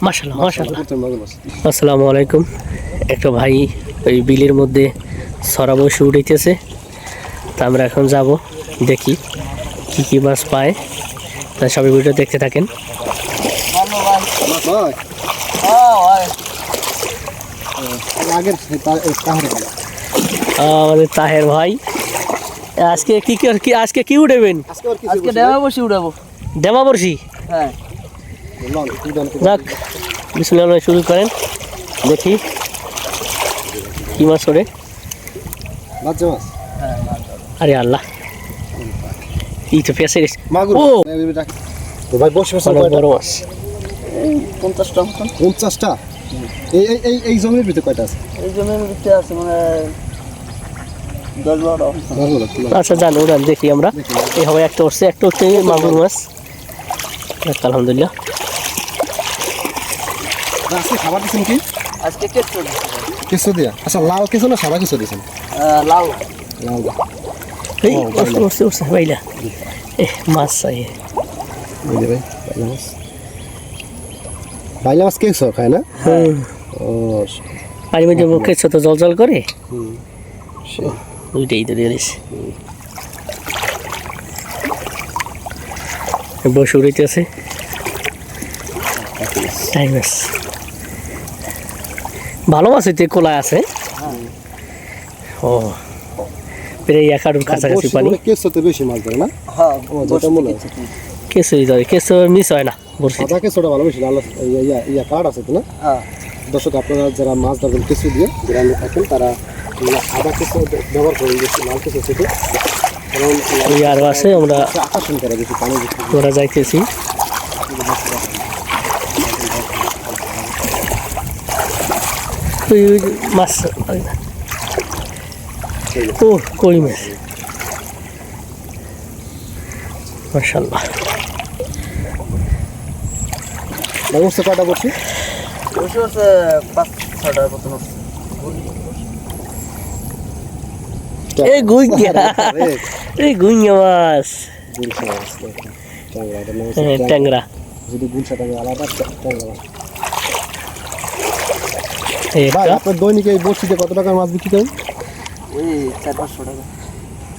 মাশাআল্লাহ মাশাআল্লাহ। আসসালামু আলাইকুম। একটা ভাই ওই বিলের মধ্যে সরা বসে উঠেছে, তা আমরা এখন যাব দেখি কি কি মাছ পায়। তা সবাই ভিডিও দেখতে থাকেন। আমাদের তাহের ভাই আজকে আজকে কি উঠাবেন? আজকে ডেমা বসি উঠাবো। ডেমা বড়শি? হ্যাঁ। যাক, বিসমিল্লাহ শুরু করেন, দেখি কি মাছ ওরে। আরে আল্লাহ, এই তো পেঁচে গেছে। ও ভাই বসে বড় মাছ। 50টা। 50টা? এই জমির ভিতরে কয়টা আছে? এই জমির ভিতরে আছে মানে 10-12টা। আচ্ছা জান উড়ান, দেখি আমরা। এই হবে একটা উঠছে, একটা উঠছে মাগুর মাছ। আলহামদুলিল্লাহ। আজকে খাবার দিচ্ছেন কি? আজকে কেঁচো কিছু দিয়া? আচ্ছা, লাল কিছু না সাদা কিছু দিচ্ছেন? লাল। লাল। এই উঠছে উঠছে ভাইলা। মাছ চাই বাইলা মাছ কেছো খায় না? ও, পানির মধ্যে মুখে তো জল জল করে। ওইটাই তো দিয়ে দিস। বসে উড়িতেছে ভালো মাছ হইতে কোলায় আছে। ও প্রায় 1 হাঁটুর কাছাকাছি পানি। কেছো তো বেশি মাছ ধরে না? হ্যাঁ, যেটা মনে হচ্ছে কেঁচোই ধরে, কেঁচো মিস হয় না বড়শি। সাদা কেঁচোটা ভালো, বেশি লাল ইয়া কাঠ আছে তো না? হ্যাঁ। দর্শক, আপনারা যারা মাছ ধরবেন কেঁচো দিয়ে গ্রামে থাকেন, তারা সাদা কেঁচো ব্যবহার করেন, বেশি লাল কেঁচো থেকে। কারণ ওই আরও আছে, আমরা আকর্ষণ করে বেশি পানি। ওরা যাইতেছি। ওই মাছ, ও কই মাছ, মাশাআল্লাহ। ব্যবস্থা কটা করছি? বসে আছে 5-6টার মতন। এই গুইয়া, এই গুইয়া মাছ, ট্যাংরা। যদি গুলশা টাকা আলাদা ট্যাংরা মাছ। একটা আপনার দৈনিক এই বড়শিতে কত টাকার মাছ বিক্রি করেন? ওই 400-500 টাকা।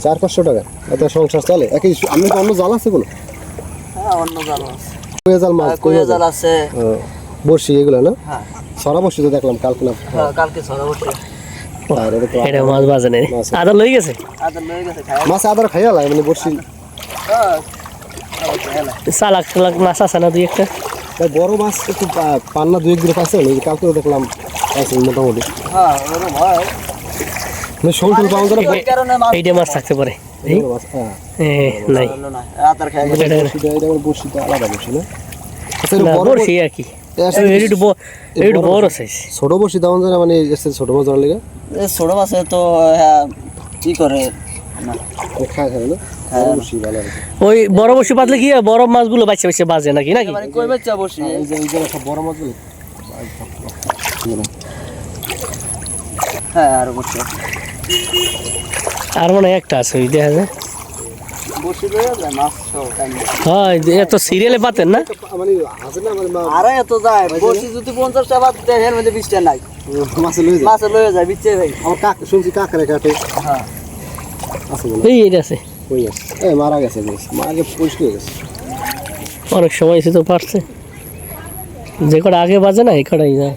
400-500 টাকা? এত সংসার চলে? একই আপনি অন্য জাল আছে কোনো? হ্যাঁ, অন্য জাল আছে। কইয়া জাল মাছ, কইয়া জাল আছে। বড়শি এগুলো না? হ্যাঁ। সরা বড়শি তো দেখলাম কালকে না? হ্যাঁ, কালকে ছড়া বসে। এটা মাছ বাজে নেই, আদা লই গেছে। আদা লয়ে গেছে খায়। মাছ আদার খাইয়া লাগে মানে বড়শি? হ্যাঁ, খায়লা। চালাক চালাক মাছ আছে না দুই একটা? তাই বড় মাছ একটু পান না, 2-1 দিন পাইছে। কালকে দেখলাম পাইছে মোটামুটি। হ্যাঁ, ওরকম হয়। মানে শোল টোল পাওয়া যায়? এই কারণে মাছ এইটা মাছ থাকতে পারে। মাছ নাই, হলো না। আদার খায় গেছে। বড়শিটা এটা বড়শিটা আলাদা বড়শি না? আচ্ছা, না, বড় বড়শি আর কি, একটু বড় সাইজ। ছোট বড়শি দাম যায় না, মানে ছোট মাছ ধরার লেগে? এই ছোট মাছে তো কি করে না, খায় খায় না? বড়শি ভালো আর কি। ওই বড় বড়শি পাতলে কি হয়, বড় মাছগুলো বাচ্চা বাচ্চা বাজে নাকি নাকি? মানে কই বাচ্চা বসি। এই যে সব বড় মাছগুলো। হ্যাঁ, আর বসি। আর মনে হয় একটা আছে, ওই দেখা যায়। বসি লয়ে যায় মাছ সব টাইম। হয়, এত সিরিয়ালে পাতেন না? মানে আছে না, মানে আরে এত যায় বসি যদি 50 টাকা দেয়, এর মধ্যে 20 টাকা নাই। মাছ লয়ে যায়। মাছ লয়ে যায় বিচ্ছে ভাই। আমার শুনছি কাকারে কাটে হ্যাঁ, আছে বলে। এই এটা আছে, কই আছে? মারা গেছে, আগে পরিষ্কার হয়ে গেছে। অনেক সময় এসে তো পারছে, যে কটা আগে বাজে না এই কটাই যায়।